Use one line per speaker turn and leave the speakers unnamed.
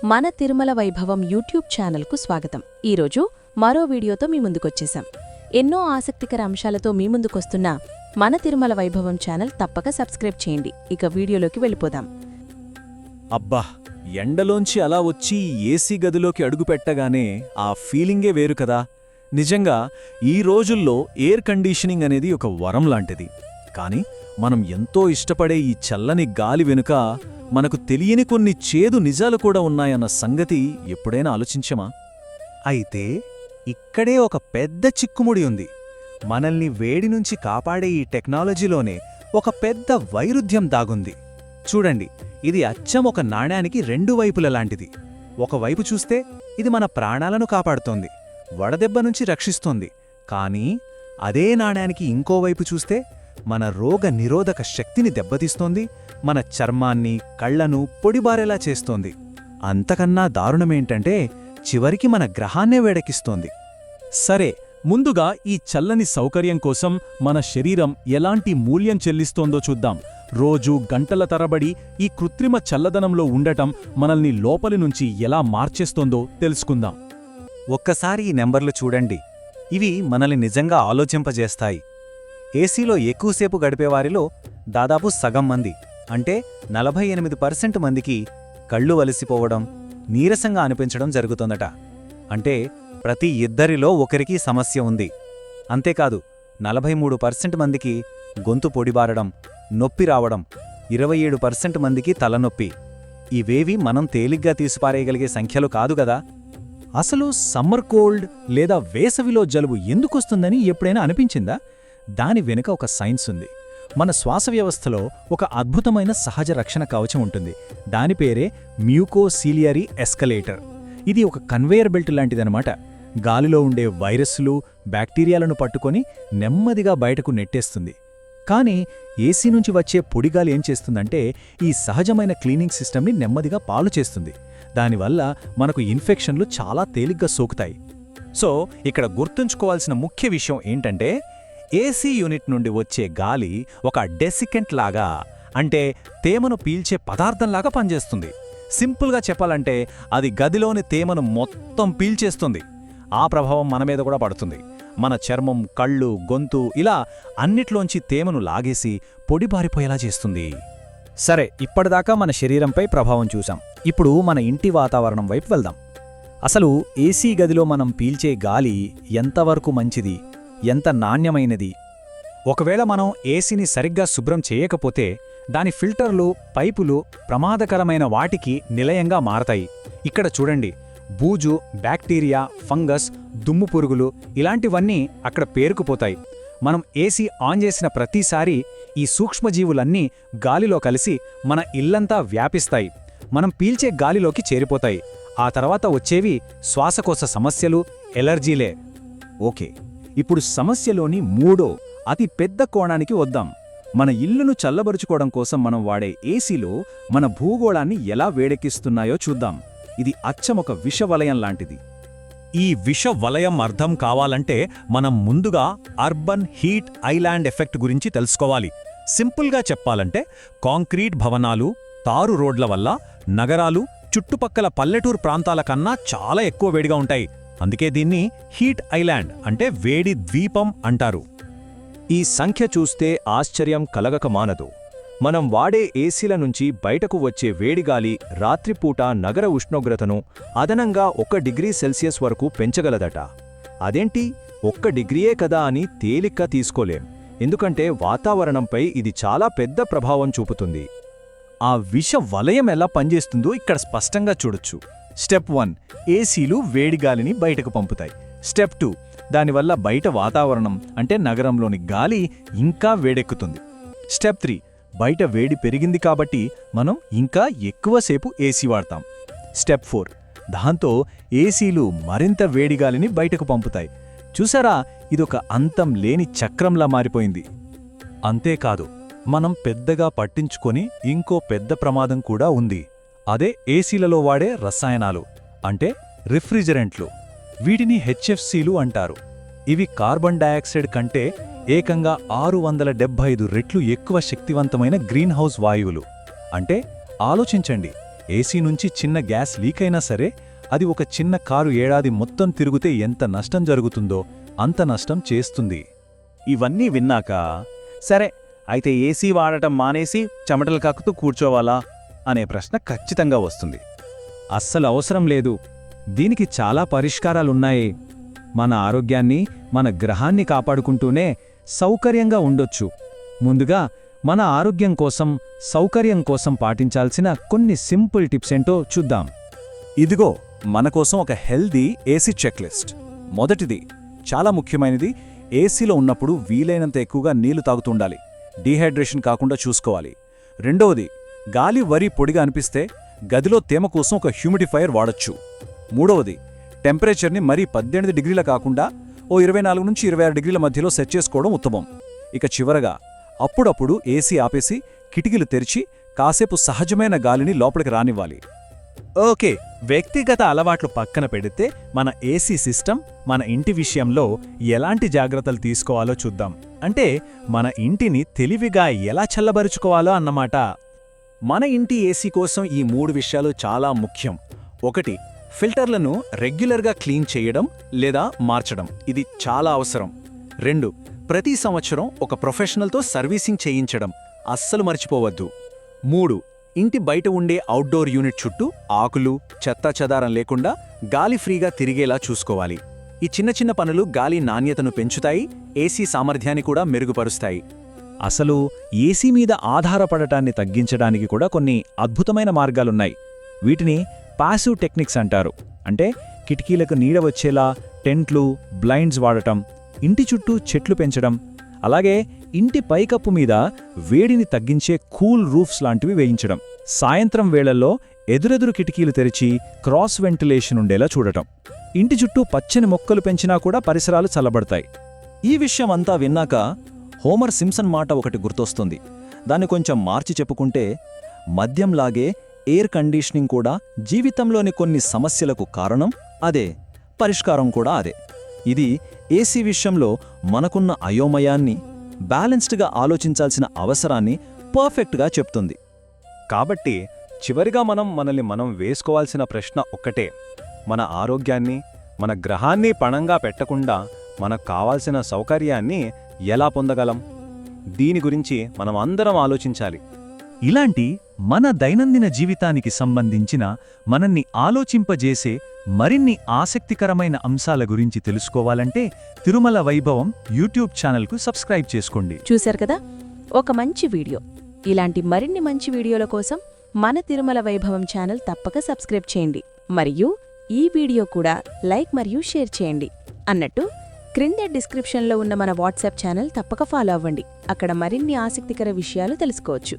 మన తిరుమల వైభవం యూట్యూబ్ ఛానల్కు స్వాగతం. ఈరోజు మరో వీడియోతో మీ ముందుకొచ్చేశాం. ఎన్నో ఆసక్తికర అంశాలతో మీ ముందుకొస్తున్న మన తిరుమల వైభవం ఛానల్ తప్పక సబ్స్క్రైబ్ చేయండి. ఇక వీడియోలోకి వెళ్ళిపోదాం.
అబ్బా, ఎండలోంచి అలా వచ్చి ఏసీ గదిలోకి అడుగుపెట్టగానే ఆ ఫీలింగే వేరు కదా. నిజంగా ఈ రోజుల్లో ఎయిర్ కండీషనింగ్ అనేది ఒక వరం లాంటిది. కానీ మనం ఎంతో ఇష్టపడే ఈ చల్లని గాలి వెనుక మనకు తెలియని కొన్ని చేదు నిజాలు కూడా ఉన్నాయన్న సంగతి ఎప్పుడైనా ఆలోచించమా?
అయితే ఇక్కడే ఒక పెద్ద చిక్కుముడి ఉంది. మనల్ని వేడి నుంచి కాపాడే ఈ టెక్నాలజీలోనే ఒక పెద్ద వైరుధ్యం దాగుంది. చూడండి, ఇది అచ్చం ఒక నాణ్యానికి రెండు వైపుల లాంటిది. ఒకవైపు చూస్తే ఇది మన ప్రాణాలను కాపాడుతోంది, వడదెబ్బ నుంచి రక్షిస్తోంది. కానీ అదే నాణ్యానికి ఇంకోవైపు చూస్తే మన రోగ నిరోధక శక్తిని దెబ్బతీస్తోంది, మన చర్మాన్ని కళ్లను పొడిబారేలా చేస్తోంది. అంతకన్నా దారుణమేంటంటే చివరికి మన గ్రహాన్నే వేడెక్కిస్తోంది.
సరే, ముందుగా ఈ చల్లని సౌకర్యం కోసం మన శరీరం ఎలాంటి మూల్యం చెల్లిస్తోందో చూద్దాం. రోజూ గంటల తరబడి ఈ కృత్రిమ చల్లదనంలో ఉండటం మనల్ని లోపలి నుంచి ఎలా మార్చేస్తోందో తెలుసుకుందాం.
ఒక్కసారి ఈ నెంబర్లు చూడండి. ఇవి మనల్ని నిజంగా ఆలోచింపజేస్తాయి. ఏసీలో ఎక్కువసేపు గడిపేవారిలో దాదాపు సగం మంది, అంటే 48% మందికి కళ్ళు వలిసిపోవడం, నీరసంగా అనిపించడం జరుగుతుందట. అంటే ప్రతి ఇద్దరిలో ఒకరికి సమస్య ఉంది. అంతేకాదు, 43% మందికి గొంతు పొడిబారడం, నొప్పి రావడం, 27% మందికి తలనొప్పి. ఇవేవి మనం తేలిగ్గా తీసిపారేయగలిగే సంఖ్యలు కాదు గదా.
అసలు సమ్మర్ కోల్డ్ లేదా వేసవిలో జలుబు ఎందుకొస్తుందని ఎప్పుడైనా అనిపించిందా? దాని వెనుక ఒక సైన్స్ ఉంది. మన శ్వాస వ్యవస్థలో ఒక అద్భుతమైన సహజ రక్షణ కవచం ఉంటుంది. దాని పేరే మ్యూకోసీలియరీ ఎస్కలేటర్. ఇది ఒక కన్వేయర్ బెల్ట్ లాంటిదనమాట. గాలిలో ఉండే వైరస్లు, బ్యాక్టీరియాలను పట్టుకొని నెమ్మదిగా బయటకు నెట్టేస్తుంది. కానీ ఏసీ నుంచి వచ్చే పొడిగాలి ఏం చేస్తుందంటే ఈ సహజమైన క్లీనింగ్ సిస్టమ్ని నెమ్మదిగా పాలు చేస్తుంది. దానివల్ల మనకు ఇన్ఫెక్షన్లు చాలా తేలిగ్గా సోకుతాయి.
సో ఇక్కడ గుర్తుంచుకోవాల్సిన ముఖ్య విషయం ఏంటంటే, ఏసీ యూనిట్ నుండి వచ్చే గాలి ఒక డెసికెంట్ లాగా, అంటే తేమను పీల్చే పదార్థంలాగా పనిచేస్తుంది. సింపుల్గా చెప్పాలంటే అది గదిలోని తేమను మొత్తం పీల్చేస్తుంది. ఆ ప్రభావం మన మీద కూడా పడుతుంది. మన చర్మం, కళ్ళు, గొంతు ఇలా అన్నిట్లోంచి తేమను లాగేసి పొడిబారిపోయేలా చేస్తుంది.
సరే, ఇప్పటిదాకా మన శరీరంపై ప్రభావం చూసాం. ఇప్పుడు మన ఇంటి వాతావరణం వైపు వెళ్దాం. అసలు ఏసీ గదిలో మనం పీల్చే గాలి ఎంతవరకు మంచిది, ఎంత నాణ్యమైనది?
ఒకవేళ మనం ఏసీని సరిగ్గా శుభ్రం చేయకపోతే దాని ఫిల్టర్లు, పైపులు ప్రమాదకరమైన వాటికి నిలయంగా మారతాయి. ఇక్కడ చూడండి, బూజు, బ్యాక్టీరియా, ఫంగస్, దుమ్ము పురుగులు ఇలాంటివన్నీ అక్కడ పేరుకుపోతాయి. మనం ఏసీ ఆన్ చేసిన ప్రతిసారి ఈ సూక్ష్మజీవులన్నీ గాలిలో కలిసి మన ఇల్లంతా వ్యాపిస్తాయి. మనం పీల్చే గాలిలోకి చేరిపోతాయి. ఆ తర్వాత వచ్చేవి శ్వాసకోశ సమస్యలు, ఎలర్జీలే.
ఓకే, ఇప్పుడు సమస్యలోని మూడో అతి పెద్ద కోణానికి వద్దాం. మన ఇల్లును చల్లబరుచుకోవడం కోసం మనం వాడే ఏసీలో మన భూగోళాన్ని ఎలా వేడెక్కిస్తున్నాయో చూద్దాం. ఇది అచ్చం ఒక విషవలయం లాంటిది.
ఈ విషవలయం అర్థం కావాలంటే మనం ముందుగా అర్బన్ హీట్ ఐలాండ్ ఎఫెక్ట్ గురించి తెలుసుకోవాలి. సింపుల్గా చెప్పాలంటే కాంక్రీట్ భవనాలు, తారు రోడ్ల వల్ల నగరాలు చుట్టుపక్కల పల్లెటూరు ప్రాంతాల కన్నా చాలా ఎక్కువ వేడిగా ఉంటాయి. అందుకే దీన్ని హీట్ ఐలాండ్ అంటే వేడి ద్వీపం అంటారు.
ఈ సంఖ్య చూస్తే ఆశ్చర్యం కలగక మానదు. మనం వాడే ఏసీల నుంచి బయటకు వచ్చే వేడిగాలి రాత్రిపూట నగర ఉష్ణోగ్రతను అదనంగా 1 డిగ్రీ సెల్సియస్ వరకు పెంచగలదట. అదేంటి, 1 డిగ్రీయే కదా అని తేలిగ్గా తీసుకోలేం. ఎందుకంటే వాతావరణంపై ఇది చాలా పెద్ద ప్రభావం చూపుతుంది.
ఆ విష వలయం ఎలా పనిచేస్తుందో ఇక్కడ స్పష్టంగా చూడొచ్చు. స్టెప్ 1, ఏసీలు వేడిగాలిని బయటకు పంపుతాయి. స్టెప్ 2, దానివల్ల బయట వాతావరణం అంటే నగరంలోని గాలి ఇంకా వేడెక్కుతుంది. స్టెప్ 3, బయట వేడి పెరిగింది కాబట్టి మనం ఇంకా ఎక్కువసేపు ఏసీ వాడతాం. స్టెప్ 4, దాంతో ఏసీలు మరింత వేడిగాలిని బయటకు పంపుతాయి. చూసారా, ఇదొక అంతం లేని చక్రంలా మారిపోయింది.
అంతేకాదు, మనం పెద్దగా పట్టించుకొని ఇంకో పెద్ద ప్రమాదం కూడా ఉంది. అదే ఏసీలలో వాడే రసాయనాలు, అంటే రిఫ్రిజరెంట్లు. వీటిని హెచ్ఎఫ్సీలు అంటారు. ఇవి కార్బన్ డయాక్సైడ్ కంటే ఏకంగా 675 రెట్లు ఎక్కువ శక్తివంతమైన గ్రీన్ హౌస్ వాయువులు. అంటే ఆలోచించండి,
ఏసీ నుంచి చిన్న గ్యాస్ లీక్ అయినా సరే అది ఒక చిన్న కారు ఏడాది మొత్తం తిరిగితే ఎంత నష్టం జరుగుతుందో అంత నష్టం చేస్తుంది.
ఇవన్నీ విన్నాక సరే అయితే ఏసీ వాడటం మానేసి చెమటలు కక్కుతూ కూర్చోవాలా అనే ప్రశ్న ఖచ్చితంగా వస్తుంది.
అస్సలు అవసరం లేదు. దీనికి చాలా పరిష్కారాలున్నాయి. మన ఆరోగ్యాన్ని, మన గ్రహాన్ని కాపాడుకుంటూనే సౌకర్యంగా ఉండొచ్చు. ముందుగా మన ఆరోగ్యం కోసం, సౌకర్యం కోసం పాటించాల్సిన కొన్ని సింపుల్ టిప్స్ ఏంటో చూద్దాం.
ఇదిగో మనకోసం ఒక హెల్దీ ఏసీ చెక్లిస్ట్. మొదటిది, చాలా ముఖ్యమైనది, ఏసీలో ఉన్నప్పుడు వీలైనంత ఎక్కువగా నీళ్లు తాగుతుండాలి. డీహైడ్రేషన్ కాకుండా చూసుకోవాలి. రెండవది, గాలి వరి పొడిగా అనిపిస్తే గదిలో తేమ కోసం ఒక హ్యూమిడిఫైయర్ వాడొచ్చు. మూడవది, టెంపరేచర్ని మరీ 18 డిగ్రీల కాకుండా ఓ 24 నుంచి 26 డిగ్రీల మధ్యలో సెట్ చేసుకోవడం ఉత్తమం. ఇక చివరగా, అప్పుడప్పుడు ఏసీ ఆపేసి కిటికీలు తెరిచి కాసేపు సహజమైన గాలిని లోపలికి రానివ్వాలి.
ఓకే, వ్యక్తిగత అలవాట్లు పక్కన పెడితే మన ఏసీ సిస్టమ్ మన ఇంటి విషయంలో ఎలాంటి జాగ్రత్తలు తీసుకోవాలో చూద్దాం. అంటే మన ఇంటిని తెలివిగా ఎలా చల్లబరుచుకోవాలో అన్నమాట.
మన ఇంటి ఏసీ కోసం ఈ 3 విషయాలు చాలా ముఖ్యం. 1, ఫిల్టర్లను రెగ్యులర్గా క్లీన్ చేయడం లేదా మార్చడం, ఇది చాలా అవసరం. 2, ప్రతి సంవత్సరం ఒక ప్రొఫెషనల్తో సర్వీసింగ్ చేయించడం, అస్సలు మర్చిపోవద్దు. 3, ఇంటి బయట ఉండే అవుట్డోర్ యూనిట్ చుట్టూ ఆకులు, చెత్తాచెదారం లేకుండా గాలి ఫ్రీగా తిరిగేలా చూసుకోవాలి. ఈ చిన్న చిన్న పనులు గాలి నాణ్యతను పెంచుతాయి, ఏసీ సామర్థ్యాన్ని కూడా మెరుగుపరుస్తాయి.
అసలు ఏసీ మీద ఆధారపడటాన్ని తగ్గించడానికి కూడా కొన్ని అద్భుతమైన మార్గాలున్నాయి. వీటిని పాసివ్ టెక్నిక్స్ అంటారు. అంటే కిటికీలకు నీడ వచ్చేలా టెంట్లు, బ్లైండ్స్ వాడటం, ఇంటి చుట్టూ చెట్లు పెంచడం, అలాగే ఇంటి పైకప్పు మీద వేడిని తగ్గించే కూల్ రూఫ్స్ లాంటివి వేయించడం, సాయంత్రం వేళల్లో ఎదురెదురు కిటికీలు తెరిచి క్రాస్ వెంటిలేషన్ ఉండేలా చూడటం, ఇంటి చుట్టూ పచ్చని మొక్కలు పెంచినా కూడా పరిసరాలు చల్లబడతాయి.
ఈ విషయం అంతా విన్నాక హోమర్ సింప్సన్ మాట ఒకటి గుర్తొస్తుంది. దాన్ని కొంచెం మార్చి చెప్పుకుంటే, మద్యంలాగే ఎయిర్ కండిషనింగ్ కూడా జీవితంలోని కొన్ని సమస్యలకు కారణం అదే, పరిష్కారం కూడా అదే. ఇది ఏసీ విషయంలో మనకున్న అయోమయాన్ని, బ్యాలెన్స్డ్గా ఆలోచించాల్సిన అవసరాన్ని పర్ఫెక్ట్గా చెప్తుంది.
కాబట్టి చివరిగా మనల్ని వేసుకోవాల్సిన ప్రశ్న ఒక్కటే: మన ఆరోగ్యాన్ని, మన గ్రహాన్ని పణంగా పెట్టకుండా మనకు కావాల్సిన సౌకర్యాన్ని ఎలా పొందగలం? దీని గురించి మనం అందరం ఆలోచించాలి.
ఇలాంటి మన దైనందిన జీవితానికి సంబంధించిన, మనల్ని ఆలోచింపజేసే మరిన్ని ఆసక్తికరమైన అంశాల గురించి తెలుసుకోవాలంటే తిరుమల వైభవం యూట్యూబ్ ఛానల్కు సబ్స్క్రైబ్ చేసుకోండి.
చూశారు కదా, ఒక మంచి వీడియో. ఇలాంటి మరిన్ని మంచి వీడియోల కోసం మన తిరుమల వైభవం ఛానల్ తప్పక సబ్స్క్రైబ్ చేయండి. మరియు ఈ వీడియో కూడా లైక్ మరియు షేర్ చేయండి. అన్నట్టు క్రింద డిస్క్రిప్షన్లో ఉన్న మన వాట్సాప్ ఛానల్ తప్పక ఫాలో అవ్వండి. అక్కడ మరిన్ని ఆసక్తికర విషయాలు తెలుసుకోవచ్చు.